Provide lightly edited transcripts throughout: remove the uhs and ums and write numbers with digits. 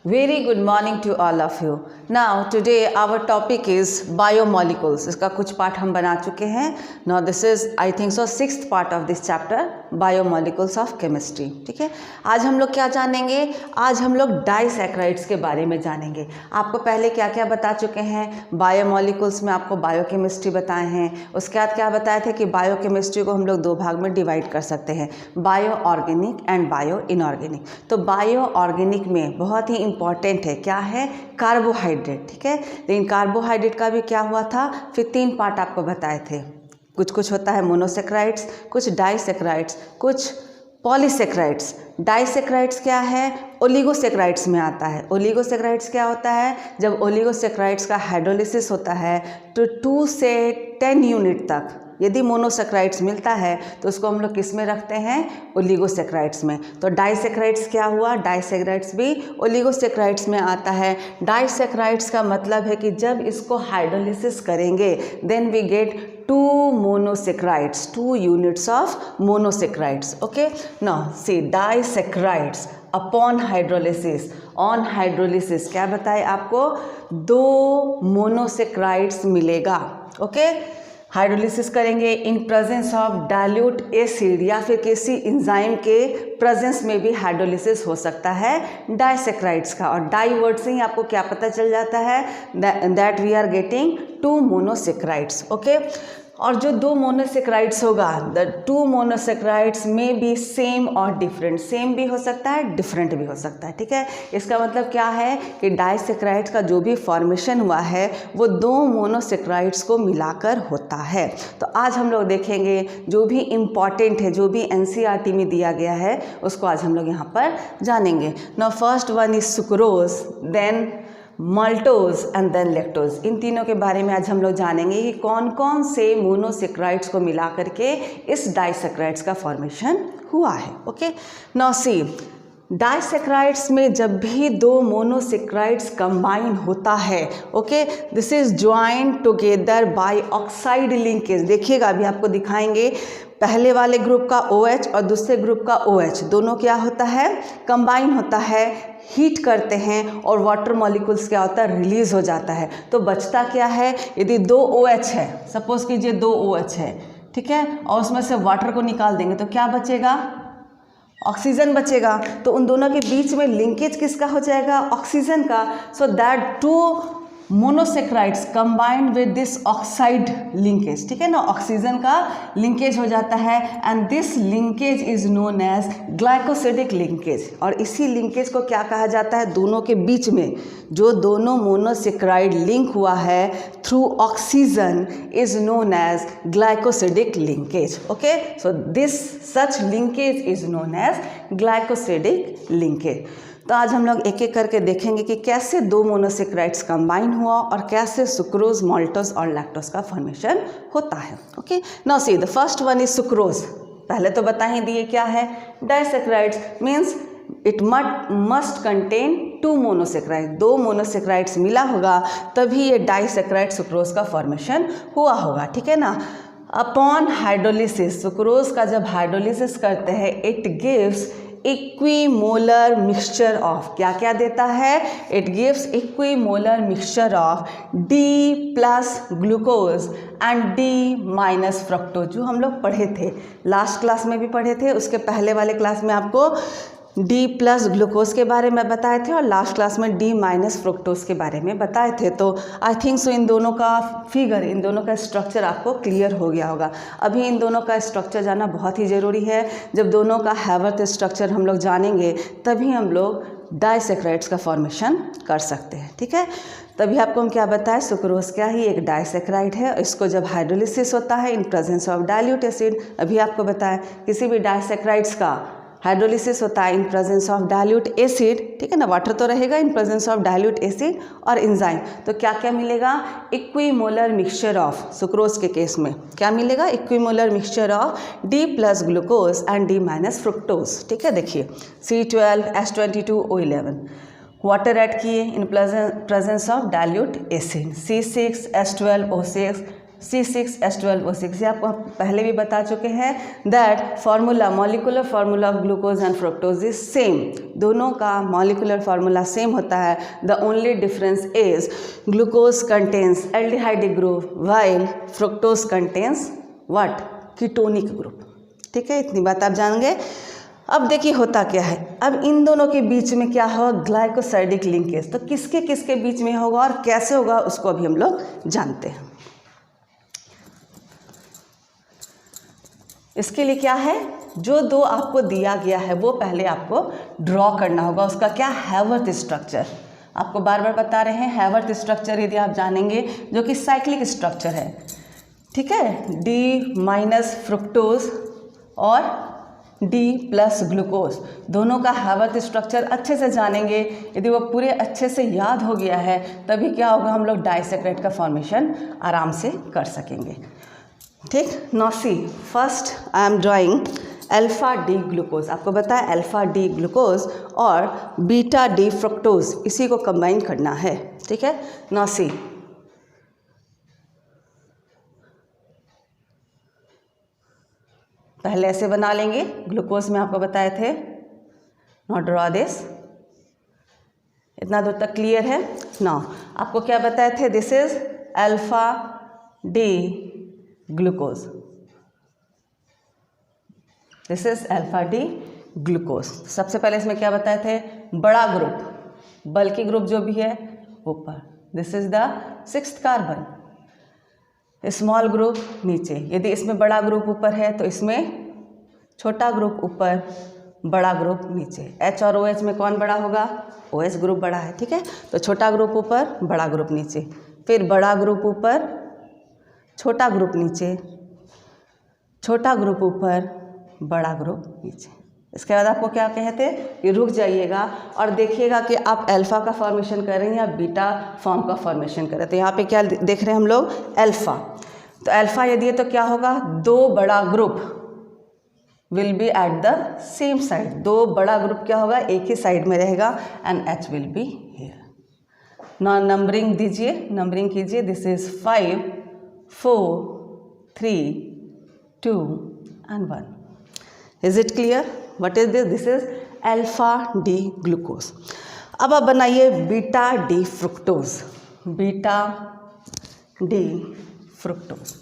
Very good morning to all of you. Now today our topic is biomolecules. इसका कुछ part हम बना चुके हैं. Now this is I think so sixth part of this chapter biomolecules of chemistry. ठीक है. आज हम लोग क्या जानेंगे? आज हम लोग डाइसैक्राइड्स के बारे में जानेंगे. आपको पहले क्या क्या बता चुके हैं? बायोमोलिकुल्स में आपको बायोकेमिस्ट्री बताए हैं. उसके बाद क्या बताए थे कि बायोकेमिस्ट्री को हम लोग दो भाग में डिवाइड कर सकते हैं, bio organic and bio inorganic. तो बायो ऑर्गेनिक में बहुत ही इंपॉर्टेंट है, क्या है? कार्बोहाइड्रेट. ठीक है. लेकिन कार्बोहाइड्रेट का भी क्या हुआ था? फिर तीन पार्ट आपको बताए थे. कुछ होता है मोनोसेक्राइड्स, कुछ डाइसेक्राइड्स, कुछ पॉलीसेक्राइड्स. डाइसेक्राइड्स क्या है? ओलिगोसेक्राइड्स में आता है. ओलिगोसेक्राइड्स क्या होता है? जब ओलिगोसेक्राइड्स का हाइड्रोलिसिस होता है तो 2 से 10 यूनिट तक यदि मोनोसेक्राइड्स मिलता है तो उसको हम लोग किस में रखते हैं? ओलिगोसेक्राइड्स में. तो डाइसेक्राइड्स क्या हुआ? डाइसेक्राइड्स भी ओलिगोसेक्राइड्स में आता है. डाइसेक्राइड्स का मतलब है कि जब इसको हाइड्रोलिसिस करेंगे then we get 2 monosaccharides, 2 units of monosaccharides. Okay, now see disaccharides upon hydrolysis. On hydrolysis क्या बताए आपको? 2 monosaccharides मिलेगा. ओके, हाइड्रोलिसिस करेंगे in presence of dilute acid या फिर किसी एंजाइम के प्रेजेंस में भी हाइड्रोलिसिस हो सकता है डाइसेक्राइड्स का. और डाई वर्ड से ही आपको क्या पता चल जाता है? That we are getting 2 monosaccharides. Okay, और जो 2 मोनोसेक्राइड्स होगा, द 2 मोनोसेक्राइड्स में भी सेम और डिफरेंट. सेम भी हो सकता है, डिफरेंट भी हो सकता है. ठीक है. इसका मतलब क्या है कि डाइसेक्राइड्स का जो भी फॉर्मेशन हुआ है वो 2 मोनोसेक्राइड्स को मिलाकर होता है. तो आज हम लोग देखेंगे जो भी इम्पॉर्टेंट है, जो भी एनसीईआरटी में दिया गया है उसको आज हम लोग यहाँ पर जानेंगे. Now first one is sucrose, then maltose and then lactose. इन तीनों के बारे में आज हम लोग जानेंगे कि कौन कौन से मोनोसेक्राइड्स को मिला करके इस डाइसेक्राइड्स का फॉर्मेशन हुआ है. ओके, नाउ सी, डाइसेक्राइड्स में जब भी 2 मोनोसेक्राइड्स कंबाइन होता है, okay, this is joined together by oxide linkage. देखिएगा अभी आपको दिखाएंगे. पहले वाले ग्रुप का OH और दूसरे ग्रुप का OH दोनों क्या होता है? कंबाइन होता है, हीट करते हैं और वाटर मॉलिक्यूल्स क्या होता है? रिलीज हो जाता है. तो बचता क्या है? यदि 2 OH है, सपोज कीजिए 2 OH है, ठीक है, और उसमें से वाटर को निकाल देंगे तो क्या बचेगा? ऑक्सीजन बचेगा. तो उन दोनों के बीच में लिंकेज किसका हो जाएगा? ऑक्सीजन का. So that 2 monosaccharides combined with this oxide linkage. ठीक है ना, ऑक्सीजन का लिंकेज हो जाता है and this linkage is known as glycosidic linkage. और इसी लिंकेज को क्या कहा जाता है? दोनों के बीच में जो दोनों मोनोसेक्राइड लिंक हुआ है through oxygen is known as glycosidic linkage. Okay, so this such linkage is known as glycosidic linkage. तो आज हम लोग एक एक करके देखेंगे कि कैसे 2 मोनोसेक्राइड्स कंबाइन हुआ और कैसे सुक्रोज, माल्टोज और लैक्टोज का फॉर्मेशन होता है. Okay, now see the first one is sucrose. पहले तो बता ही दिए क्या है? Disaccharides means it must contain 2 monosaccharide. 2 monosaccharides मिला होगा तभी ये डाइसेक्राइड सुक्रोज का फॉर्मेशन हुआ होगा. ठीक है ना. अपॉन हाइड्रोलिसिस, सुक्रोज का जब हाइड्रोलिसिस करते हैं it gives equimolar mixture of, क्या क्या देता है? It gives equimolar mixture of D+ glucose and D- fructose, जो हम लोग पढ़े थे लास्ट क्लास में भी पढ़े थे. उसके पहले वाले क्लास में आपको D+ ग्लूकोज के बारे में बताए थे और लास्ट क्लास में D- फ्रुक्टोज के बारे में बताए थे. तो आई थिंक सो इन दोनों का फिगर, इन दोनों का स्ट्रक्चर आपको क्लियर हो गया होगा. अभी इन दोनों का स्ट्रक्चर जानना बहुत ही ज़रूरी है. जब दोनों का हैवर्थ स्ट्रक्चर हम लोग जानेंगे तभी हम लोग डाइसेक्राइड्स का फॉर्मेशन कर सकते हैं. ठीक है. तभी आपको हम क्या बताएं? सुक्रोज क्या ही एक डाइसेक्राइड है. इसको जब हाइड्रोलिसिस होता है इन प्रेजेंस ऑफ डाइल्यूट एसिड, अभी आपको बताएं किसी भी डाइसेक्राइड्स का हाइड्रोलिसिस होता है इन प्रेजेंस ऑफ डाइल्यूट एसिड. ठीक है ना, वाटर तो रहेगा इन प्रेजेंस ऑफ डाइल्यूट एसिड और एंजाइम. तो क्या क्या मिलेगा? इक्विमोलर मिक्सचर ऑफ, सुक्रोज के केस में क्या मिलेगा? Equimolar mixture of D+ glucose and D- fructose. ठीक है, देखिए C12H22O11 वाटर ऐड किए इन presence of dilute acid, C6H12O6 C6H12O6, ये आपको पहले भी बता चुके हैं that formula, molecular formula of glucose and fructose is same, दोनों का मॉलिकुलर फार्मूला सेम होता है। The only difference is glucose contains aldehydic group while fructose contains what, ketonic group. ठीक है, इतनी बात आप जान गए। अब देखिए होता क्या है, अब इन दोनों के बीच में क्या होगा, ग्लाइकोसाइडिक लिंकेज। तो किसके किसके बीच में होगा और कैसे होगा उसको अभी हम लोग जानते हैं। इसके लिए क्या है, जो दो आपको दिया गया है वो पहले आपको ड्रॉ करना होगा, उसका क्या, हैवर्थ स्ट्रक्चर। आपको बार बार बता रहे हैं हैवर्थ स्ट्रक्चर यदि आप जानेंगे, जो कि साइक्लिक स्ट्रक्चर है। ठीक है, D माइनस फ्रुक्टोज और D प्लस ग्लूकोज, दोनों का हैवर्थ स्ट्रक्चर अच्छे से जानेंगे। यदि वो पूरे अच्छे से याद हो गया है तभी क्या होगा, हम लोग डाइसैकराइड का फॉर्मेशन आराम से कर सकेंगे। ठीक, now see first I am drawing alpha D glucose. आपको बताया अल्फा डी ग्लूकोज और बीटा डी फ्रुक्टोज, इसी को कंबाइन करना है। ठीक है, नाउ सी पहले ऐसे बना लेंगे, ग्लूकोज में आपको बताए थे, नॉट ड्रॉ दिस। इतना दूर तक क्लियर है। नाउ आपको क्या बताए थे, this is alpha D glucose, this is alpha D glucose. सबसे पहले इसमें क्या बताए थे, बड़ा ग्रुप, बल्कि ग्रुप जो भी है ऊपर, this is the 6th carbon, small group नीचे। यदि इसमें बड़ा ग्रुप ऊपर है तो इसमें छोटा ग्रुप ऊपर, बड़ा ग्रुप नीचे। H और OH में कौन बड़ा होगा, OH ग्रुप बड़ा है। ठीक है, तो छोटा ग्रुप ऊपर, बड़ा ग्रुप नीचे, फिर बड़ा ग्रुप ऊपर, छोटा ग्रुप नीचे, छोटा ग्रुप ऊपर, बड़ा ग्रुप नीचे। इसके बाद आपको क्या कहते हैं, ये रुक जाइएगा और देखिएगा कि आप अल्फा का फॉर्मेशन कर रहे हैं या बीटा फॉर्म का फॉर्मेशन कर रहे हैं। तो यहाँ पे क्या देख रहे हैं हम लोग, अल्फा। तो अल्फा यदि है तो क्या होगा, दो बड़ा group will be at the same side, दो बड़ा ग्रुप क्या होगा, एक ही साइड में रहेगा, and H will be here. ना नंबरिंग दीजिए, नंबरिंग कीजिए, this is 5 4 3 2 and 1। Is it clear, what is this, this is alpha D glucose. अब आप बनाइए beta D fructose, beta D fructose.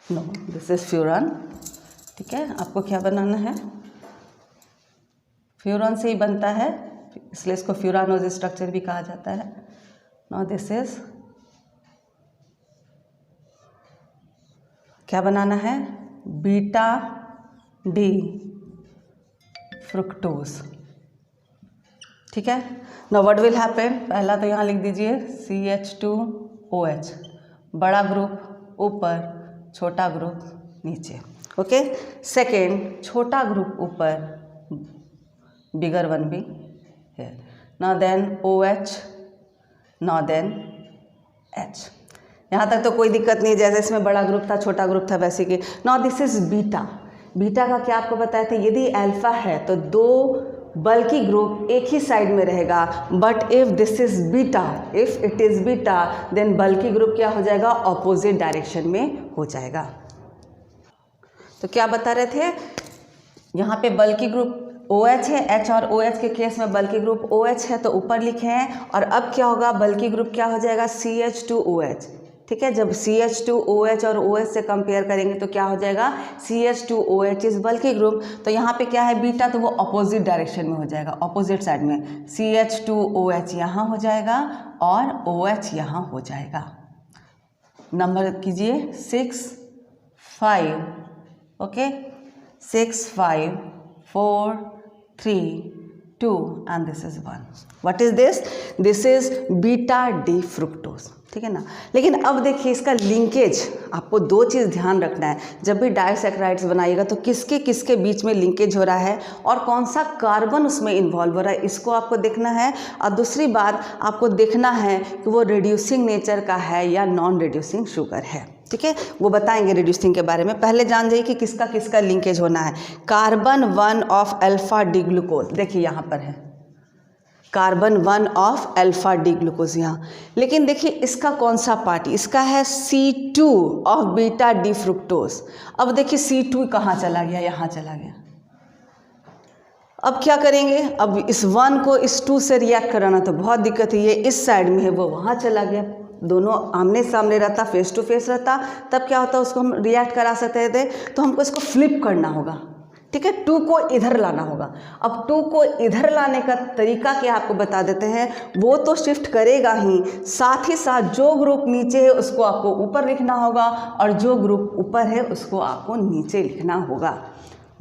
No, this is furan. ठीक है, आपको क्या बनाना है, फ्यूरान से ही बनता है, इसलिए इसको फ्यूरानोज स्ट्रक्चर भी कहा जाता है। नाउ दिस इज, क्या बनाना है, बीटा डी फ्रुक्टोज। ठीक है, नाउ व्हाट विल हैपन, पहला तो यहाँ लिख दीजिए CH2OH, बड़ा ग्रुप ऊपर, छोटा ग्रुप नीचे। ओके, सेकेंड, छोटा ग्रुप ऊपर, बिगर वन भी है। Now then OH, now then H। यहाँ तक तो कोई दिक्कत नहीं, जैसे इसमें बड़ा ग्रुप था, छोटा ग्रुप था, वैसे कि। Now this is beta. Beta का क्या आपको बताया था, यदि अल्फा है तो दो बल्कि ग्रुप एक ही साइड में रहेगा, but if this is beta, if it is beta, then बल्कि ग्रुप क्या हो जाएगा, ऑपोजिट डायरेक्शन में हो जाएगा। तो क्या बता रहे थे, यहाँ पे बल्कि ग्रुप OH है, H और OH के केस में बल्कि ग्रुप OH है तो ऊपर लिखे हैं, और अब क्या होगा, बल्कि ग्रुप क्या हो जाएगा, CH2OH। ठीक है, जब CH2OH और OH से कंपेयर करेंगे तो क्या हो जाएगा, CH2OH इज बल्कि ग्रुप। तो यहाँ पे क्या है, बीटा, तो वो अपोजिट डायरेक्शन में हो जाएगा, अपोजिट साइड में। CH2OH यहाँ हो जाएगा और OH यहाँ हो जाएगा। नंबर कीजिए 6 5, okay, 6 5 4 3 2 and this is 1। What is this? This is beta D fructose. ठीक है ना। लेकिन अब देखिए इसका लिंकेज, आपको दो चीज़ ध्यान रखना है, जब भी डाइसैकराइड्स बनाइएगा तो किसके किसके बीच में लिंकेज हो रहा है और कौन सा कार्बन उसमें इन्वॉल्व हो रहा है, इसको आपको देखना है। और दूसरी बात आपको देखना है कि वो रिड्यूसिंग नेचर का है या नॉन रिड्यूसिंग शुगर है। ठीक है, वो बताएंगे रिड्यूसिंग के बारे में। पहले जान जाइए कि किसका किसका लिंकेज होना है। Carbon 1 of alpha D glucose, देखिए यहाँ पर है carbon 1 of alpha D glucose यहाँ, लेकिन देखिए इसका कौन सा पार्ट, इसका है C2 of beta D fructose. अब देखिए C2 कहाँ चला गया, यहाँ चला गया। अब क्या करेंगे, अब इस 1 को इस 2 से रिएक्ट कराना तो बहुत दिक्कत है, ये इस साइड में है वो वहाँ चला गया। दोनों आमने सामने रहता, फेस टू फेस रहता, तब क्या होता, उसको हम रिएक्ट करा सकते थे। तो हमको इसको फ्लिप करना होगा, ठीक है, 2 को इधर लाना होगा। अब 2 को इधर लाने का तरीका क्या आपको बता देते हैं। वो तो शिफ्ट करेगा ही, साथ ही साथ जो ग्रुप नीचे है उसको आपको ऊपर लिखना होगा, और जो ग्रुप ऊपर है उसको आपको नीचे लिखना होगा।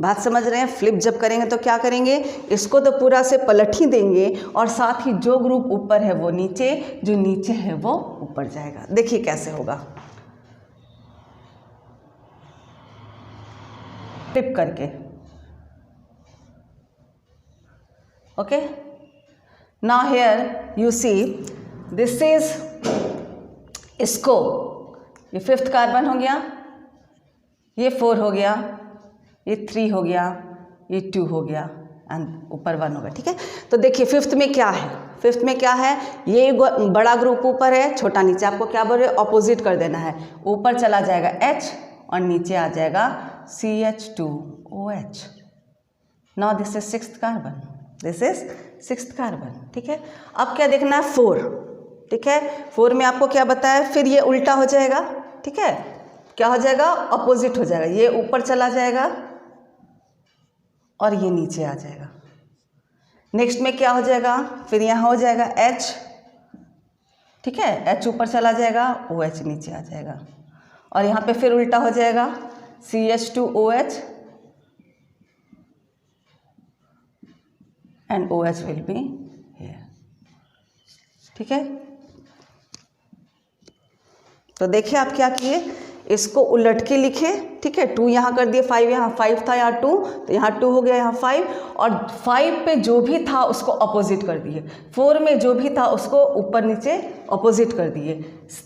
बात समझ रहे हैं। फ्लिप जब करेंगे तो क्या करेंगे, इसको तो पूरा से पलट ही देंगे, और साथ ही जो ग्रुप ऊपर है वो नीचे, जो नीचे है वो ऊपर जाएगा। देखिए कैसे होगा, फ्लिप करके। Okay, now here you see this is, इसको ये 5th कार्बन हो गया, ये 4 हो गया, ये 3 हो गया, ये 2 हो गया, एंड ऊपर 1 हो गया। ठीक है, तो देखिए 5th में क्या है, 5th में क्या है, ये बड़ा ग्रुप ऊपर है, छोटा नीचे। आपको क्या बोल रहे हैं, ऑपोजिट कर देना है। ऊपर चला जाएगा H और नीचे आ जाएगा CH2OH। Now this is 6th carbon, this is 6th carbon. ठीक है, अब क्या देखना है, 4। ठीक है, 4 में आपको क्या बताया, फिर ये उल्टा हो जाएगा। ठीक है, क्या हो जाएगा, ऑपोजिट हो जाएगा, ये ऊपर चला जाएगा और ये नीचे आ जाएगा। नेक्स्ट में क्या हो जाएगा, फिर यहाँ हो जाएगा H। ठीक है, H ऊपर चला जाएगा, OH नीचे आ जाएगा, और यहाँ पे फिर उल्टा हो जाएगा CH2OH and OH will be here. ठीक है, तो देखिए आप क्या किए, इसको उलट के लिखे। ठीक है, 2 यहाँ कर दिए, 5 यहाँ, 5 था यहाँ 2, तो यहाँ 2 हो गया, यहाँ 5, और 5 पे जो भी था उसको अपोजिट कर दिए। 4 में जो भी था उसको ऊपर नीचे अपोजिट कर दिए।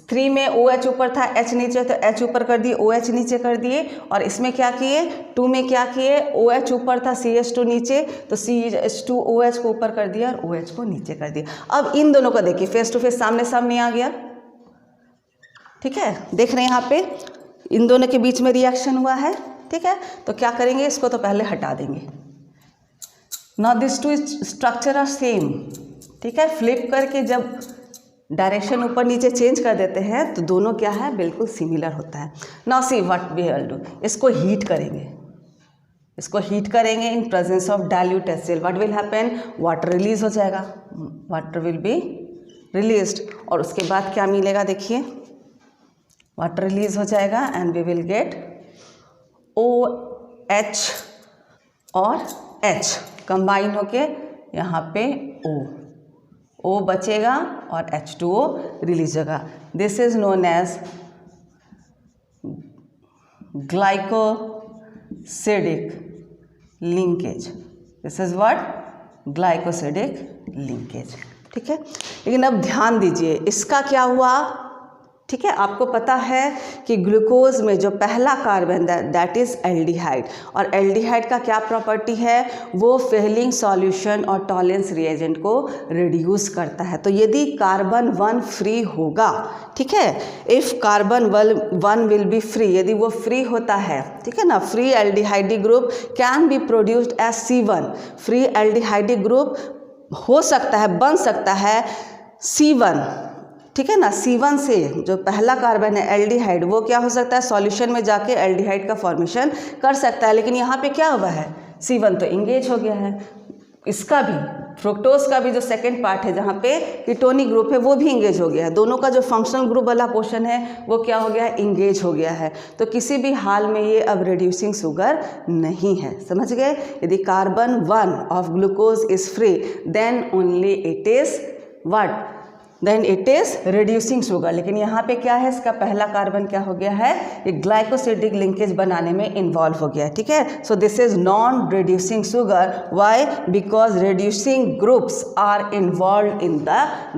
3 में OH ऊपर था, H नीचे, तो H ऊपर कर दिए, OH नीचे कर दिए। और इसमें क्या किए, 2 में क्या किए, OH ऊपर था, CH2 नीचे, तो CH2OH को ऊपर कर दिया और OH को नीचे कर दिया। अब इन दोनों को देखिए, फेस टू फेस सामने सामने आ गया। ठीक है, देख रहे हैं यहाँ पे इन दोनों के बीच में रिएक्शन हुआ है। ठीक है, तो क्या करेंगे, इसको तो पहले हटा देंगे। Now this two structure are same. ठीक है, फ्लिप करके जब डायरेक्शन ऊपर नीचे चेंज कर देते हैं तो दोनों क्या है, बिल्कुल सिमिलर होता है। Now see what we will do, इसको हीट करेंगे, इसको हीट करेंगे in presence of dilute HCl। What will happen, water release हो जाएगा, वाटर विल बी रिलीज्ड, और उसके बाद क्या मिलेगा, देखिए वाटर रिलीज हो जाएगा and we will get OH और H कंबाइन होके यहाँ पे O बचेगा और H2O रिलीज होगा। This is known as glycosidic linkage. This is what, glycosidic linkage. ठीक है, लेकिन अब ध्यान दीजिए, इसका क्या हुआ। ठीक है, आपको पता है कि ग्लूकोज में जो पहला कार्बन दैट इज एल्डिहाइड, और एल्डिहाइड का क्या प्रॉपर्टी है, वो फेलिंग सॉल्यूशन और टॉलेंस रिएजेंट को रिड्यूस करता है। तो यदि कार्बन 1 फ्री होगा, ठीक है, if carbon 1 will be free, यदि वो फ्री होता है, ठीक है ना, free aldehyde group can be produced as C1। Free aldehyde group हो सकता है, बन सकता है C1। ठीक है ना, C1 से जो पहला कार्बन है एल्डिहाइड, वो क्या हो सकता है, सॉल्यूशन में जाके एल्डिहाइड का फॉर्मेशन कर सकता है। लेकिन यहाँ पे क्या हुआ है, C1 तो इंगेज हो गया है। इसका भी, फ्रुक्टोज का भी जो सेकंड पार्ट है जहाँ पे कीटोनिक ग्रुप है वो भी इंगेज हो गया है। दोनों का जो फंक्शनल ग्रुप वाला पोर्शन है वो क्या हो गया है, इंगेज हो गया है। तो किसी भी हाल में ये अब रिड्यूसिंग शुगर नहीं है। समझ गए, यदि carbon 1 of glucose is free then only it is what, then it is reducing sugar. लेकिन यहाँ पे क्या है, इसका पहला कार्बन क्या हो गया है, ये ग्लाइकोसिडिक लिंकेज बनाने में इन्वॉल्व हो गया है, ठीक है। So this is non reducing sugar, why, because reducing groups are involve in the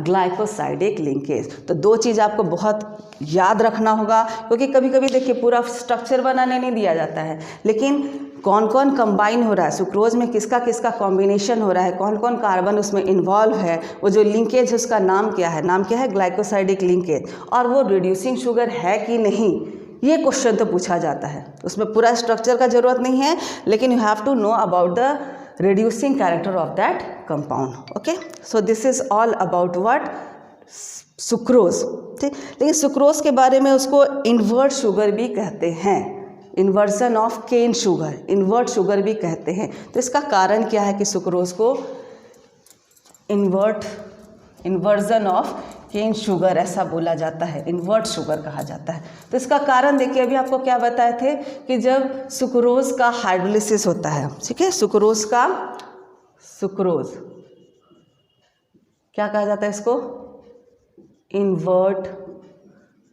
glycosidic linkage. तो दो चीज़ आपको बहुत याद रखना होगा, क्योंकि कभी कभी देखिए पूरा स्ट्रक्चर बनाने नहीं दिया जाता है, लेकिन कौन कौन कंबाइन हो रहा है, सुक्रोज में किसका किसका कॉम्बिनेशन हो रहा है, कौन कौन कार्बन उसमें इन्वॉल्व है, वो जो लिंकेज है उसका नाम क्या है, नाम क्या है, ग्लाइकोसाइडिक लिंकेज, और वो रिड्यूसिंग शुगर है कि नहीं, ये क्वेश्चन तो पूछा जाता है। उसमें पूरा स्ट्रक्चर का जरूरत नहीं है, लेकिन you have to know about the reducing character of that compound. Okay, so this is all about what, sucrose, ठीक। लेकिन सुक्रोज के बारे में उसको इन्वर्ट शुगर भी कहते हैं, inversion of cane sugar, invert sugar भी कहते हैं। तो इसका कारण क्या है कि सुक्रोज को इन्वर्जन ऑफ केन शुगर ऐसा बोला जाता है, इन्वर्ट शुगर कहा जाता है। तो इसका कारण देखिए, अभी आपको क्या बताए थे कि जब सुक्रोज का हाइड्रोलिसिस होता है, ठीक है, सुक्रोज क्या कहा जाता है इसको, इन्वर्ट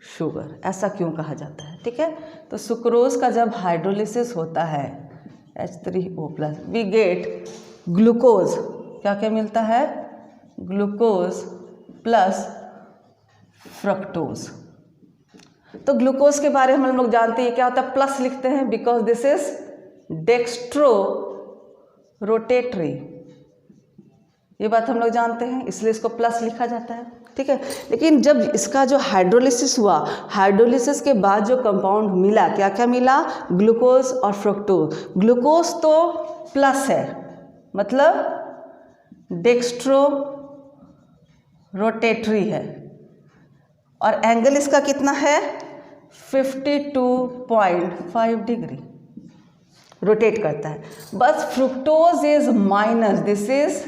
शुगर, ऐसा क्यों कहा जाता है, ठीक है। तो सुक्रोज का जब हाइड्रोलिसिस होता है H3O+, वी गेट ग्लूकोज, क्या क्या मिलता है, ग्लूकोज प्लस फ्रक्टोज। तो ग्लूकोज के बारे में हम लोग जानते हैं क्या होता है, प्लस लिखते हैं, because this is dextro rotatory, ये बात हम लोग जानते हैं, इसलिए इसको प्लस लिखा जाता है, ठीक है। लेकिन जब इसका जो हाइड्रोलिसिस हुआ, हाइड्रोलिसिस के बाद जो कंपाउंड मिला, क्या क्या मिला, ग्लूकोज और फ्रक्टोज। ग्लूकोज तो प्लस है, मतलब डेक्स्ट्रो रोटेटरी है, और एंगल इसका कितना है, 52.5 डिग्री रोटेट करता है। बस fructose is minus, this is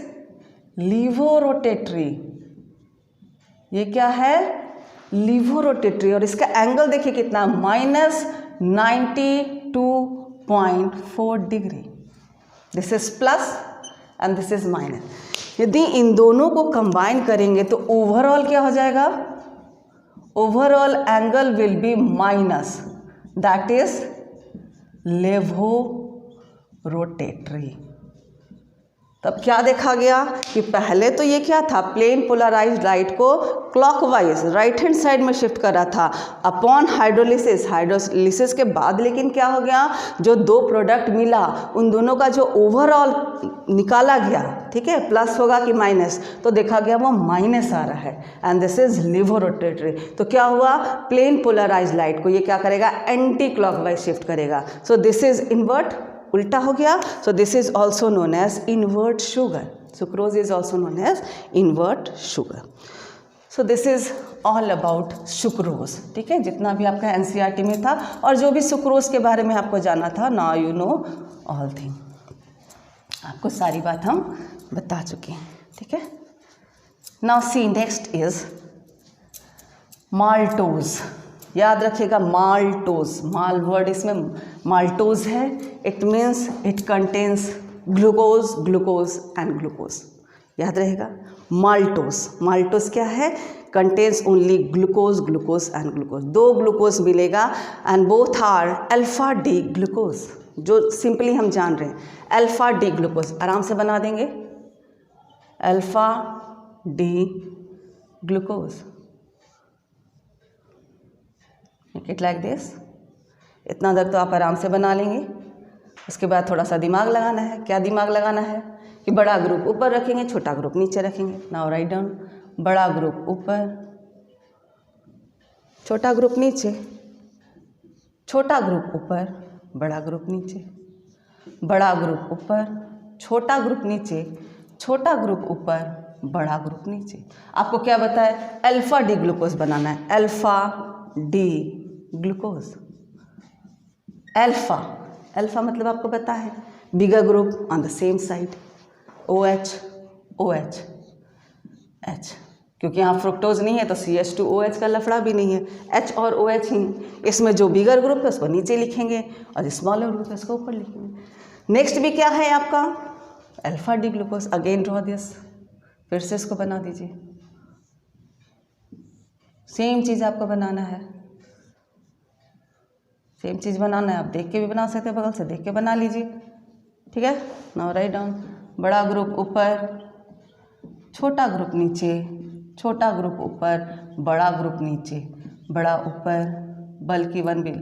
levo rotatory, ये क्या है, लीवो रोटेटरी, और इसका एंगल देखिए कितना, -92.4 degree. This is plus and this is minus. यदि इन दोनों को कंबाइन करेंगे तो ओवरऑल क्या हो जाएगा, overall angle will be minus, that is लेवो रोटेटरी। तब क्या देखा गया कि पहले तो ये क्या था, प्लेन पोलराइज्ड लाइट को क्लॉकवाइज राइट हैंड साइड में शिफ्ट कर रहा था। अपॉन हाइड्रोलिसिस के बाद लेकिन क्या हो गया, जो दो प्रोडक्ट मिला उन दोनों का जो ओवरऑल निकाला गया, ठीक है, प्लस होगा कि माइनस, तो देखा गया वो माइनस आ रहा है, and this is levo rotatory. तो क्या हुआ, प्लेन पोलराइज्ड लाइट को ये क्या करेगा, एंटी क्लॉकवाइज शिफ्ट करेगा। सो दिस इज इन्वर्ट, उल्टा हो गया। So this is also known as invert sugar, sucrose is also known as invert sugar. So this is all about sucrose, ठीक है, जितना भी आपका एनसीईआरटी में था और जो भी सुक्रोज के बारे में आपको जाना था, now you know all thing, आपको सारी बात हम बता चुके हैं, ठीक है। Now see next is maltose, याद रखिएगा माल्टोज, माल वर्ड इसमें माल्टोज है, it means it contains glucose, glucose and glucose, याद रहेगा। माल्टोज, माल्टोज क्या है, contains only glucose, glucose and glucose, दो ग्लूकोज मिलेगा and both are alpha D glucose, जो सिंपली हम जान रहे हैं अल्फा डी ग्लूकोज, आराम से बना देंगे alpha D glucose, make it like this. इतना तक तो आप आराम से बना लेंगे। उसके बाद थोड़ा सा दिमाग लगाना है। क्या दिमाग लगाना है कि बड़ा ग्रुप ऊपर रखेंगे, छोटा ग्रुप नीचे रखेंगे। नाउ राइट डाउन, बड़ा ग्रुप ऊपर, छोटा ग्रुप नीचे, छोटा ग्रुप ऊपर, बड़ा ग्रुप नीचे, बड़ा ग्रुप ऊपर, छोटा ग्रुप नीचे, छोटा ग्रुप ऊपर, बड़ा ग्रुप नीचे। आपको क्या बताया, अल्फा डी ग्लूकोज बनाना है, alpha D glucose. Alpha, alpha मतलब आपको पता है bigger group on the same side, OH OH H, क्योंकि यहाँ फ्रुक्टोज नहीं है तो CH2OH का लफड़ा भी नहीं है, H और OH ही। इसमें जो बिगर ग्रुप है उसको नीचे लिखेंगे और स्मॉलर ग्रुप है उसको ऊपर लिखेंगे। नेक्स्ट भी क्या है आपका, alpha D glucose. Again draw this, फिर से इसको बना दीजिए सेम चीज़ आपको बनाना है, सेम चीज़ बनाना है। आप देख के भी बना सकते हैं, बगल से देख के बना लीजिए, ठीक है। नाउ राइट डाउन, बड़ा ग्रुप ऊपर, छोटा ग्रुप नीचे, छोटा ग्रुप ऊपर, बड़ा ग्रुप नीचे, बड़ा ऊपर, बल्कि one bill,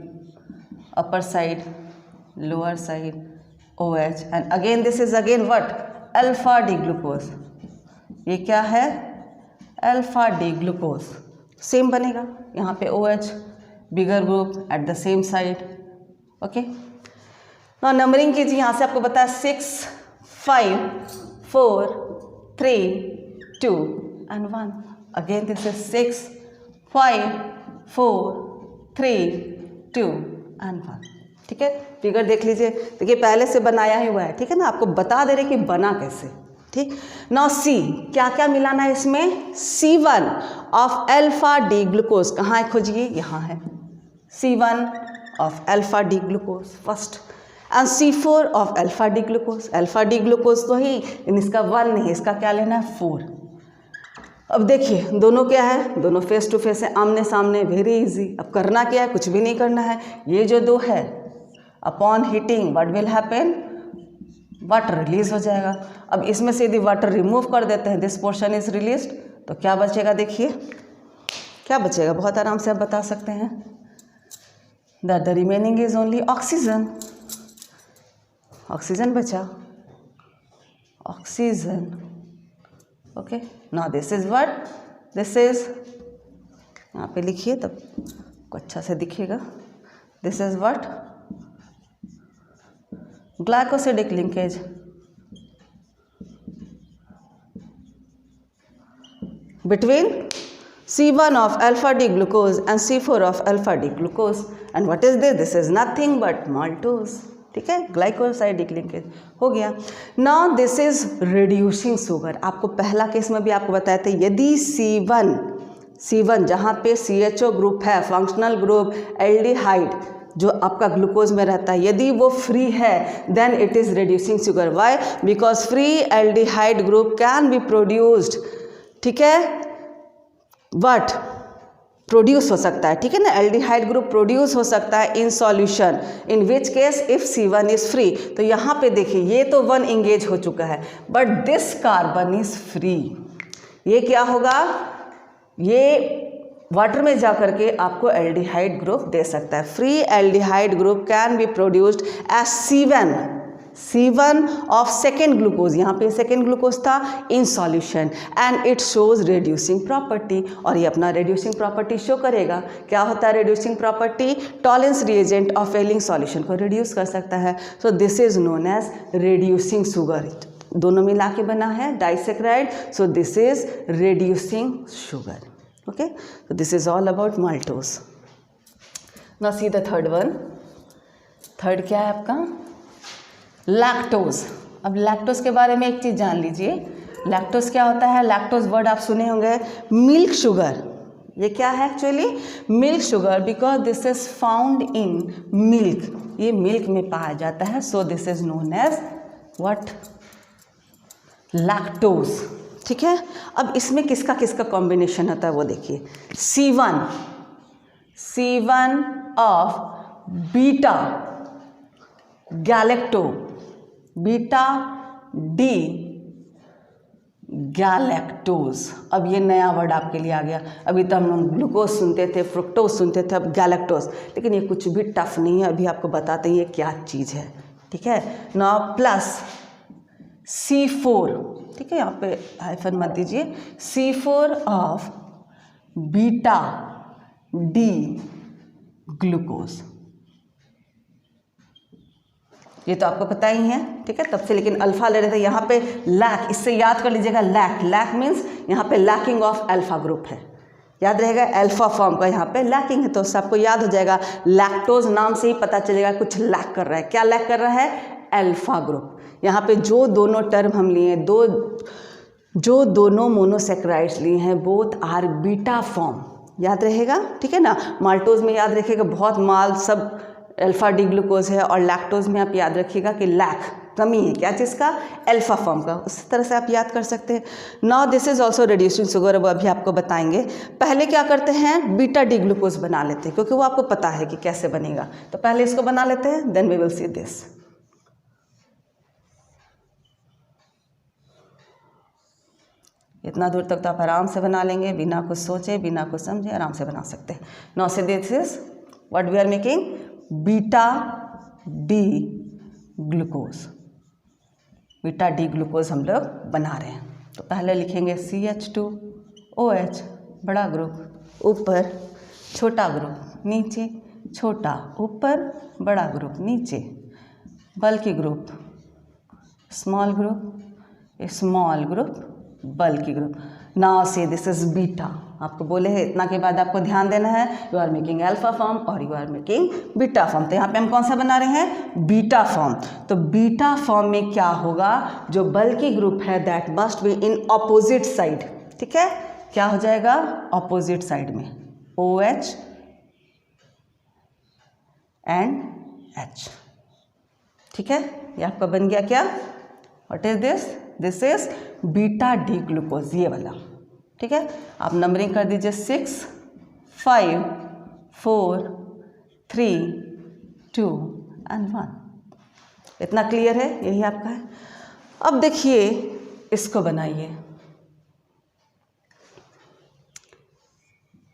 upper side, lower side, OH, and again this is again what, alpha D glucose. ये क्या है, अल्फा डी ग्लूकोज। सेम बनेगा, यहाँ पे OH, bigger group at the same side, okay. Now numbering कीजिए, यहाँ से आपको बताया 6, 5, 4, 3, 2 and 1। Again this is 6, 5, 4, 3, 2 and 1, ठीक है। फिगर देख लीजिए, देखिए पहले से बनाया ही हुआ है, ठीक है ना, आपको बता दे रहे कि बना कैसे, ठीक। नाउ सी, क्या क्या मिलाना है इसमें, C1 of alpha D glucose, कहाँ है खोजिए, यहाँ है, C1 of alpha D glucose first, and C4 of alpha D glucose. Alpha D glucose तो ही, लेकिन इसका 1 नहीं, इसका क्या लेना है, 4। अब देखिए दोनों क्या है, दोनों फेस टू फेस है, आमने सामने, वेरी इजी। अब करना क्या है, कुछ भी नहीं करना है। ये जो दो है, upon heating what will happen, water release हो जाएगा। अब इसमें से यदि वाटर रिमूव कर देते हैं, दिस पोर्शन इज रिलीज्ड, तो क्या बचेगा, देखिए क्या बचेगा, बहुत आराम से आप बता सकते हैं, that the remaining is only oxygen. Oxygen बचा, oxygen, okay. Now this is what, this is, यहाँ पे लिखिए तब को अच्छा से दिखेगा, this is what, glycosidic linkage. between C1 of alpha D glucose and C4 of alpha D glucose, and what is this, this is nothing but maltose, ठीक है, ग्लाइकोसाइडिक लिंकेज हो गया। Now this is reducing sugar. आपको पहला case में भी आपको बताया था, यदि C1 जहाँ पे CHO ग्रुप है, फंक्शनल ग्रुप एल्डिहाइड जो आपका ग्लूकोज में रहता है, यदि वो फ्री है then it is reducing sugar. Why, because free aldehyde group can be produced, ठीक है, बट प्रोड्यूस हो सकता है, ठीक है ना, एल्डिहाइड ग्रुप प्रोड्यूस हो सकता है in solution, in which case if C1 is free. तो यहाँ पे देखिए ये तो 1 इंगेज हो चुका है, but this carbon is free. ये क्या होगा, ये वाटर में जा करके आपको एल्डिहाइड ग्रुप दे सकता है। Free aldehyde group can be produced as C1 of second glucose, यहाँ पे सेकेंड ग्लूकोज था, in solution, and it shows reducing property. और ये अपना रिड्यूसिंग प्रॉपर्टी शो करेगा। क्या होता है reducing property, Tollens reagent of Fehling solution को रिड्यूस कर सकता है। So this is known as reducing sugar. दोनों मिला के बना है disaccharide, so this is reducing sugar. Okay, so this is all about maltose. Now see the third one. Third क्या है आपका, लैक्टोज। अब लैक्टोज के बारे में एक चीज़ जान लीजिए, लैक्टोज क्या होता है। लैक्टोज वर्ड आप सुने होंगे, मिल्क शुगर। ये क्या है actually, milk sugar, because this is found in milk, ये मिल्क में पाया जाता है। So this is known as what, lactose, ठीक है। अब इसमें किसका किसका कॉम्बिनेशन होता है वो देखिए, C1 of beta galacto, beta D galactose. अब ये नया वर्ड आपके लिए आ गया। अभी तो हम लोग ग्लूकोज सुनते थे, फ्रुक्टोज सुनते थे, अब गैलेक्टोज, लेकिन ये कुछ भी टफ नहीं है। अभी आपको बताते हैं ये क्या चीज़ है, ठीक है। नाउ प्लस C4, ठीक है, यहाँ पे हाइफन मत दीजिए, C4 of beta D glucose. ये तो आपको पता ही है, ठीक है, तब से, लेकिन अल्फा ले रहे थे। यहाँ पे लैक, इससे याद कर लीजिएगा, लैक मीन्स यहाँ पे लैकिंग ऑफ अल्फा ग्रुप है, याद रहेगा, अल्फा फॉर्म का यहाँ पे लैकिंग है, तो उससे आपको याद हो जाएगा। लैक्टोज नाम से ही पता चलेगा कुछ लैक कर रहा है। क्या लैक कर रहा है, अल्फा ग्रुप। यहाँ पे जो दोनों टर्म हम लिए, जो दोनों मोनोसेक्राइड्स लिए हैं, बोथ आर बीटा फॉर्म, याद रहेगा, ठीक है ना। माल्टोज में याद रखिएगा बहुत माल सब अल्फा डी ग्लूकोज है, और लैक्टोज में आप याद रखिएगा कि लैक कमी है, क्या चीज़ का, अल्फा फॉर्म का, उस तरह से आप याद कर सकते हैं। Now this is also reducing sugar, वो अभी आपको बताएंगे। पहले क्या करते हैं, बीटा डी ग्लूकोज बना लेते हैं, क्योंकि वो आपको पता है कि कैसे बनेगा। तो पहले इसको बना लेते हैं, then we will see this. इतना दूर तक तो आप आराम से बना लेंगे, बिना कुछ सोचे, बिना कुछ समझे, आराम से बना सकते हैं। Now see this is what we are making, beta D glucose. Beta D glucose हम लोग बना रहे हैं। तो पहले लिखेंगे CH2OH, बड़ा ग्रुप ऊपर, छोटा ग्रुप नीचे, छोटा ऊपर, बड़ा ग्रुप नीचे, बल्कि group small group, small group बल्कि group. Now see this is beta, आपको बोले हैं इतना के बाद आपको ध्यान देना है, you are making alpha form और you are making beta form. तो यहाँ पे हम कौन सा बना रहे हैं, बीटा फॉर्म। तो बीटा फॉर्म में क्या होगा, जो बल्कि ग्रुप है that must be in opposite side, ठीक है, क्या हो जाएगा, ऑपोजिट साइड में OH एंड H, ठीक है। ये आपका बन गया क्या, what is this, this is beta D glucose, ये वाला, ठीक है। आप नंबरिंग कर दीजिए 6, 5, 4, 3, 2 एंड 1। इतना क्लियर है, यही आपका है। अब देखिए इसको बनाइए,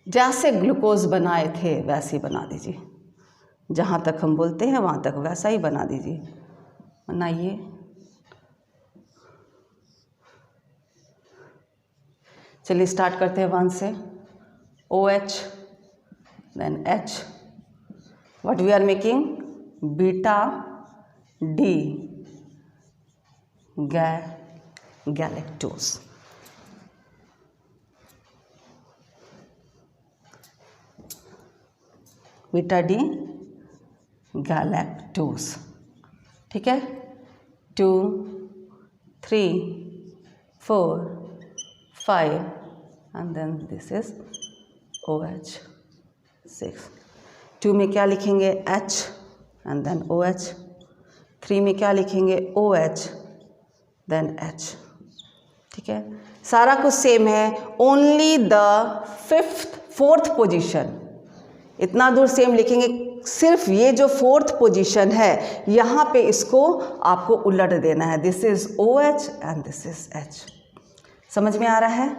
जैसे ग्लूकोज बनाए थे वैसे ही बना दीजिए, जहाँ तक हम बोलते हैं वहाँ तक वैसा ही बना दीजिए, बनाइए। चलिए स्टार्ट करते हैं 1 से, OH then H, what we are making, beta D galactose. Beta D galactose, ठीक है। 2, 3, 4, 5 and then this is OH 6। 2 में क्या लिखेंगे, H and then OH। 3 में क्या लिखेंगे, OH then H, ठीक है। सारा कुछ सेम है, ओनली द 4th पोजीशन, इतना दूर सेम लिखेंगे, सिर्फ ये जो 4th पोजीशन है यहाँ पे इसको आपको उलट देना है, this is OH and this is H। समझ में आ रहा है,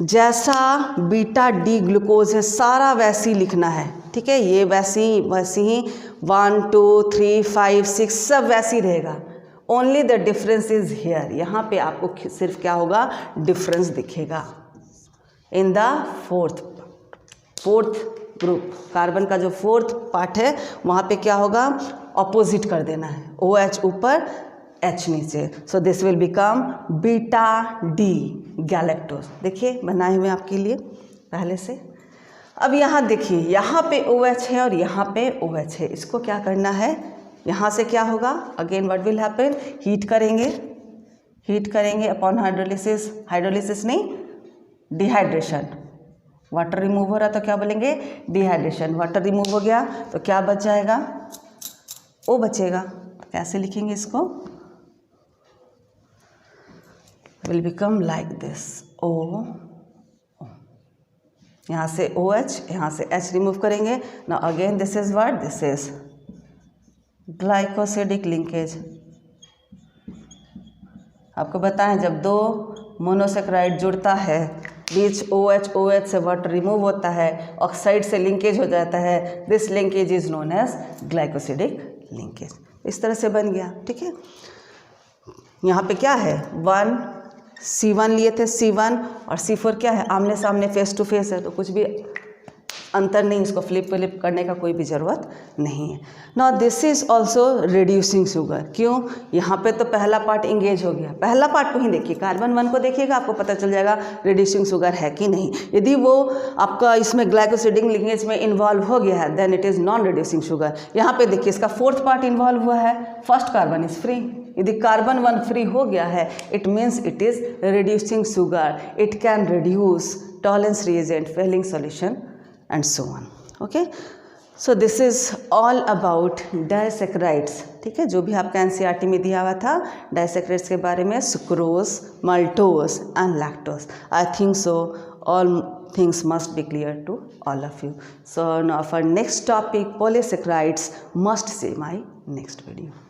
जैसा बीटा डी ग्लूकोज है सारा वैसी लिखना है, ठीक है। ये वैसी ही 1, 2, 3, 5, 6 सब वैसी रहेगा, only the difference is here. यहाँ पे आपको सिर्फ क्या होगा, डिफरेंस दिखेगा in the 4th group. Carbon का जो 4th पार्ट है वहाँ पे क्या होगा, ऑपोजिट कर देना है, OH ऊपर H नीचे। So this will become beta D galactose. देखिए बनाए हुए आपके लिए पहले से। अब यहाँ देखिए, यहाँ पे OH है और यहाँ पे OH है, इसको क्या करना है, यहाँ से क्या होगा, again what will happen, heat करेंगे अपॉन हाइड्रोलिसिस, हाइड्रोलिसिस नहीं डिहाइड्रेशन, वाटर रिमूव हो रहा तो क्या बोलेंगे, डिहाइड्रेशन। वाटर रिमूव हो गया तो क्या बच जाएगा, O बचेगा। कैसे लिखेंगे इसको, will become like this, O, यहाँ से OH, यहाँ से H रिमूव करेंगे। now again this is what, this is glycosidic linkage. आपको बताएं जब दो मोनोसेक्राइड जुड़ता है, बीच OH से वाटर रिमूव होता है, ऑक्साइड से लिंकेज हो जाता है, this linkage is known as glycosidic linkage. इस तरह से बन गया, ठीक है। यहाँ पे क्या है, 1 C1 लिए थे, C1 और C4 क्या है, आमने सामने फेस टू फेस है, तो कुछ भी अंतर नहीं, इसको फ्लिप करने का कोई भी ज़रूरत नहीं है। Now this is also reducing sugar. क्यों, यहाँ पे तो पहला पार्ट इंगेज हो गया, पहला पार्ट को ही देखिए, कार्बन 1 को देखिएगा, आपको पता चल जाएगा रिड्यूसिंग शुगर है कि नहीं। यदि वो आपका इसमें ग्लाइकोसिडिक लिंकेज में इन्वॉल्व हो गया है, then it is non reducing sugar. यहाँ पे देखिए इसका 4th पार्ट इन्वॉल्व हुआ है, फर्स्ट कार्बन इज फ्री। यदि कार्बन 1 फ्री हो गया है, it means it is reducing sugar, it can reduce Tollens reagent, Fehling solution and so on, okay। So this is all about disaccharides, ठीक है, जो भी आपका एनसीईआरटी में दिया हुआ था डाइसैकेराइड्स के बारे में, sucrose, maltose and lactose. I think so all things must be clear to all of you. So now for next topic, polysaccharides, must see my next video.